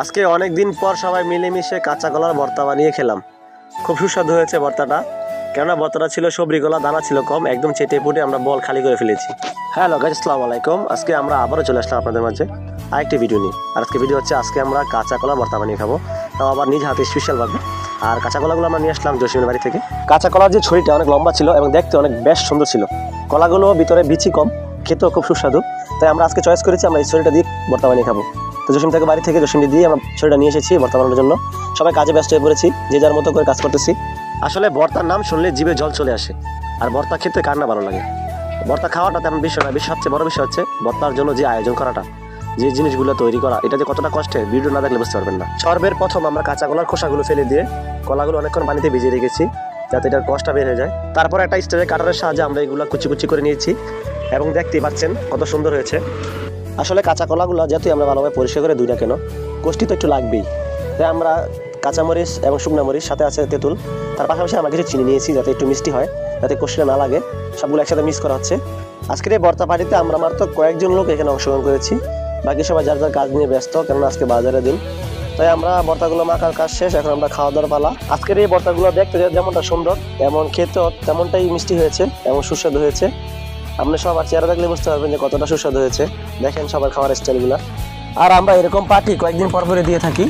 আজকে অনেক দিন পর সবাই মিলেমিশে কাঁচা কলার ভর্তা বানিয়ে খেলাম। খুব সুস্বাদু হয়েছে ভর্তাটা, কেননা ভর্তাটা ছিল সবরি কলা, দানা ছিল কম, একদম চেটে পুটে আমরা বল খালি করে ফেলেছি। হ্যালো গাইস, আসসালামু আলাইকুম। আজকে আমরা আবারও চলে আসলাম আপনাদের মাঝে আরেকটি ভিডিও নিয়ে। আর আজকে ভিডিও হচ্ছে আজকে আমরা কাঁচা কলার ভর্তা বানিয়ে খাবো, তাও আবার নিজ হাতে স্পেশালভাবে। আর কাঁচা কলাগুলো আমরা নিয়ে আসলাম জসিমের বাড়ি থেকে। কাঁচা কলার যে ছড়িটা অনেক লম্বা ছিল এবং দেখতে অনেক বেশ সুন্দর ছিল। কলাগুলো ভিতরে বিচি কম, খেতেও খুব সুস্বাদু, তাই আমরা আজকে চয়েস করেছি আমরা এই ছড়িটা দিয়ে ভর্তা বানিয়ে খাবো। তো জসিম থেকে বাড়ি থেকে জসিম দিয়ে আমরা ছড়িটা নিয়ে এসেছি ভর্তা বানানোর জন্য। সবাই কাজে ব্যস্ত হয়ে পড়েছি, যে যার মতো করে কাজ করতেছি। আসলে ভর্তার নাম শুনলে জিভে জল চলে আসে, আর ভর্তা খেতে কার না ভালো লাগে। ভর্তা খাওয়াটা তেমন বিষয় না, সবচেয়ে বড় বিষয় হচ্ছে ভর্তার জন্য যে আয়োজন করাটা, যে জিনিসগুলো তৈরি করা, এটা যে কতটা কষ্টের ভিডিও না দেখলে বুঝতে পারবেন না। সর্বের প্রথম আমরা কাঁচা কলার খোসাগুলো ফেলে দিয়ে কলাগুলো অনেকক্ষণ পানিতে ভিজিয়ে রেখেছি যাতে এটার কষ্টটা বের হয়ে যায়। তারপর একটা স্টিলের কাটারের সাহায্যে আমরা এগুলো কুচি কুচি করে নিয়েছি এবং দেখতেই পাচ্ছেন কত সুন্দর হয়েছে। আসলে কাঁচা কলাগুলো যেহেতু আমরা ভালোভাবে পরিষ্কার করে দুই না কেন, কষ্টি তো একটু লাগবেই, তাই আমরা কাঁচামরিচ এবং শুকনো মরিচ, সাথে আছে তেঁতুল, তার পাশাপাশি আমরা কিছু চিনি নিয়েছি যাতে একটু মিষ্টি হয়, যাতে কষ্টিটা না লাগে। সবগুলো একসাথে মিক্স করা হচ্ছে। আজকের এই ভর্তা পার্টিতে আমরা মাত্র কয়েকজন লোক এখানে অংশগ্রহণ করেছি, বাকি সবাই যার যার কাজ নিয়ে ব্যস্ত, কেননা আজকে বাজারের দিন। তাই আমরা ভর্তাগুলো মাখার কাজ শেষ, এখন আমরা খাওয়া দাওয়ার পালা। আজকের এই ভর্তাগুলো দেখতে যেমনটা সুন্দর, এমন খেতেও তেমনটাই মিষ্টি হয়েছে এবং সুস্বাদু হয়েছে। আপনি সবার চেহারা দেখলে বুঝতে পারবেন যে কতটা সুস্বাদু হয়েছে। দেখেন সবার খাওয়ার স্টাইলগুলো। আর আমরা এরকম পার্টি কয়েকদিন পর পরে দিয়ে থাকি,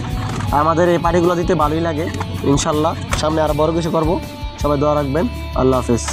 আমাদের এই পার্টিগুলো দিতে ভালোই লাগে। ইনশাল্লাহ সামনে আরো বড় কিছু করবো। সবাই দোয়া রাখবেন। আল্লাহ হাফেজ।